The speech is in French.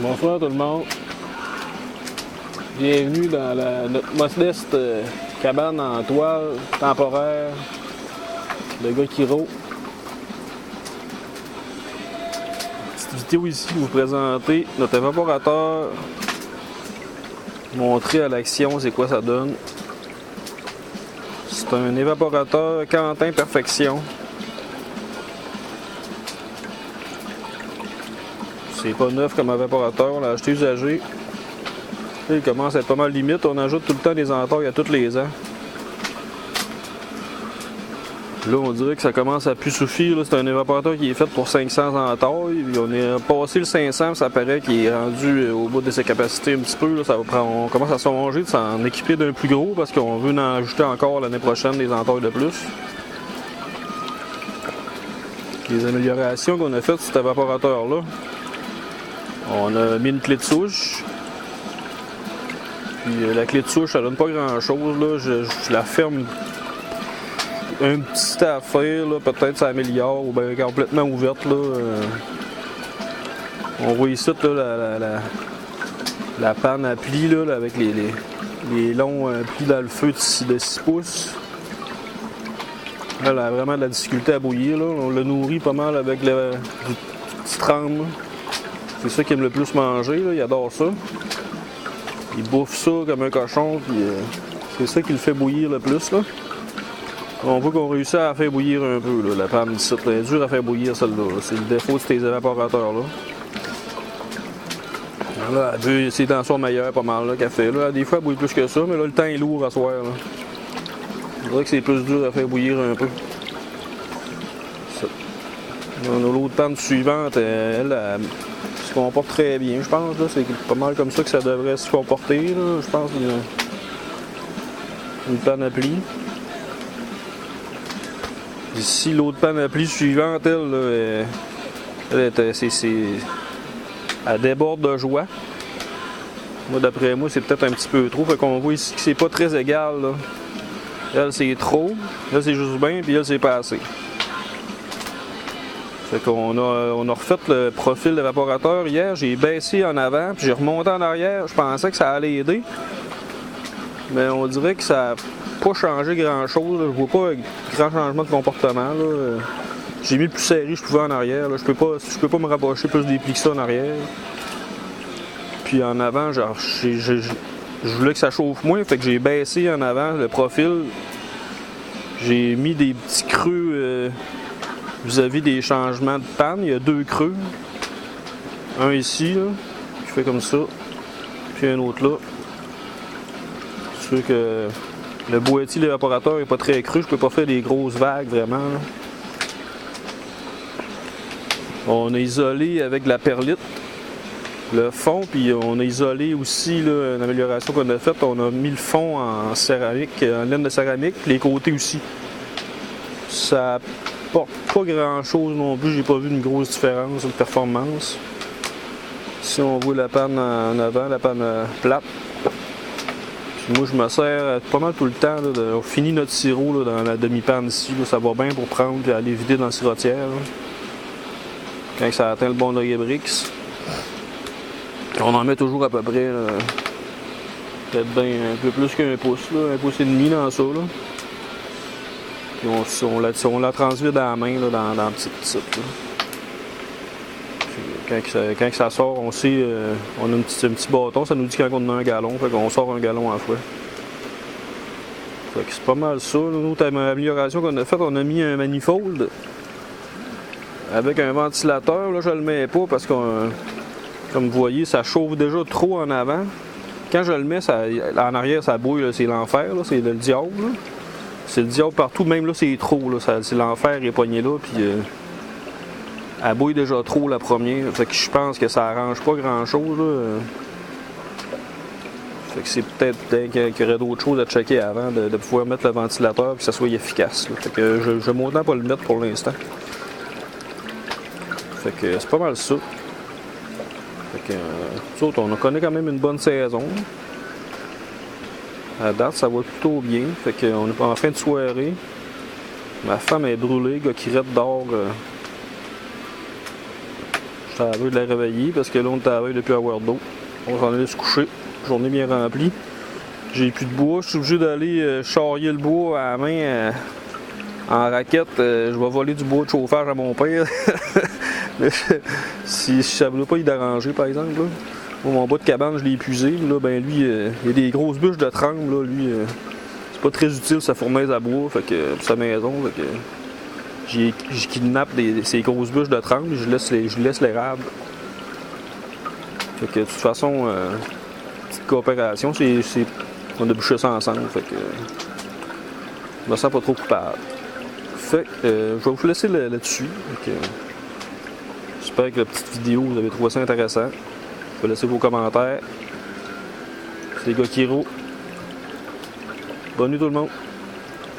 Bonsoir tout le monde. Bienvenue dans notre modeste cabane en toile temporaire de gars qui rôde. Petite vidéo ici pour vous présenter notre évaporateur. Montrer à l'action c'est quoi ça donne. C'est un évaporateur Quentin Perfection. C'est pas neuf comme évaporateur, on l'a acheté usagé. Il commence à être pas mal limite, on ajoute tout le temps des entailles à tous les ans. Là, on dirait que ça commence à plus suffire. C'est un évaporateur qui est fait pour 500 entailles. On est passé le 500, ça paraît qu'il est rendu au bout de ses capacités un petit peu. Là, on commence à songer de s'en équiper d'un plus gros parce qu'on veut en ajouter encore l'année prochaine des entailles de plus. Les améliorations qu'on a faites sur cet évaporateur-là. On a mis une clé de souche. Puis la clé de souche, ça donne pas grand-chose. Là. Je la ferme un petit affaire, peut-être ça améliore, ou bien complètement ouverte. Là. On voit ici là, la panne à plis là, avec les longs plis dans le feu de 6 pouces. Là, elle a vraiment de la difficulté à bouillir. Là. On le nourrit pas mal avec du petit tremble. C'est ça qu'il aime le plus manger, là. Il adore ça. Il bouffe ça comme un cochon, puis c'est ça qui le fait bouillir le plus. Là. On voit qu'on réussit à la faire bouillir un peu, là, la panne d'ici. Elle est dure à faire bouillir celle-là. C'est le défaut de ces évaporateurs-là. Là, elle veut ses tensions meilleures pas mal qu'elle fait. Là. Des fois, elle bouille plus que ça, mais là, le temps est lourd à soir. Là. Je dirais que c'est plus dur à faire bouillir un peu. Ça. L'autre panne suivante, elle se comporte très bien, je pense. C'est pas mal comme ça que ça devrait se comporter. Là. Je pense une panne à plis. Ici, l'autre panne à plis suivante, elle déborde de joie. Moi, d'après moi, c'est peut-être un petit peu trop. Fait qu'on voit ici que c'est pas très égal. Là. Elle, c'est trop. Là, c'est juste bien, puis elle, c'est pas assez. Fait qu'on a refait le profil d'évaporateur hier. J'ai baissé en avant, puis j'ai remonté en arrière. Je pensais que ça allait aider. Mais on dirait que ça n'a pas changé grand-chose. Là. Je vois pas un grand changement de comportement. Là. J'ai mis le plus serré que je pouvais en arrière. Là. Je peux pas me rapprocher plus des plis que ça en arrière. Puis en avant, genre, je voulais que ça chauffe moins. Fait que j'ai baissé en avant le profil. J'ai mis des petits creux vis-à-vis des changements de panne. Il y a 2 creux. Un ici, là, qui fait comme ça. Puis un autre là. C'est sûr que le boîtier de l'évaporateur n'est pas très creux. Je peux pas faire des grosses vagues vraiment. Là. On a isolé avec de la perlite le fond. Puis on a isolé aussi là, une amélioration qu'on a faite. On a mis le fond en céramique, en laine de céramique. Puis les côtés aussi. Ça porte pas grand chose non plus, j'ai pas vu une grosse différence de performance. Ici on voit la panne en avant, la panne plate. Puis moi je me sers pas mal tout le temps. Là, on finit notre sirop là, dans la demi-panne ici, là, ça va bien pour prendre et aller vider dans la sirotière. Là. Quand ça atteint le bon degré Brix. On en met toujours à peu près peut-être bien un peu plus qu'un pouce, là, 1,5 pouce dans ça. Là. Puis on la transvide à la main là, dans la petite type. Quand ça sort, on sait, on a un petit bâton, ça nous dit quand on a un gallon, fait qu'on sort un gallon à la fois. Fait que c'est pas mal ça. Une autre amélioration qu'on a faite, on a mis un manifold avec un ventilateur. Là, je le mets pas parce que, comme vous voyez, ça chauffe déjà trop en avant. Quand je le mets, en arrière, ça bouille, c'est l'enfer, c'est le diable. Là. C'est le diable partout, même là c'est trop, là, c'est l'enfer est pogné là, puis elle bouille déjà trop la première, fait que je pense que ça arrange pas grand chose là. Fait que c'est peut-être qu'il y aurait d'autres choses à checker avant de pouvoir mettre le ventilateur et que ça soit efficace. Là. Fait que je vais m'autant pas le mettre pour l'instant. Fait que c'est pas mal ça. Fait que on connaît quand même une bonne saison. À date, ça va plutôt bien. Fait qu'on est en fin de soirée. Ma femme est brûlée, gars qui reste dehors. Je Ça va de la réveiller parce que là, on travaille depuis avoir d'eau. On s'en allait se coucher. Journée bien remplie. J'ai plus de bois. Je suis obligé d'aller charrier le bois à la main en raquette. Je vais voler du bois de chauffage à mon père. si ça ne veut pas y déranger, par exemple. Là. Moi, mon bois de cabane, je l'ai épuisé. Là, ben, lui, il y a des grosses bûches de tremble. Là, lui, c'est pas très utile sa fournaise à bois fait que, pour sa maison. Fait que, j'ai kidnappe ces grosses bûches de tremble. Je laisse l'érable. Fait que de toute façon, petite coopération, on a bûché ça ensemble. Fait que je me sens pas trop coupable. Fait que je vais vous laisser là-dessus. J'espère que la petite vidéo, vous avez trouvé ça intéressant. Vous pouvez laisser vos commentaires. C'est les gars Kiro. Bonne nuit tout le monde.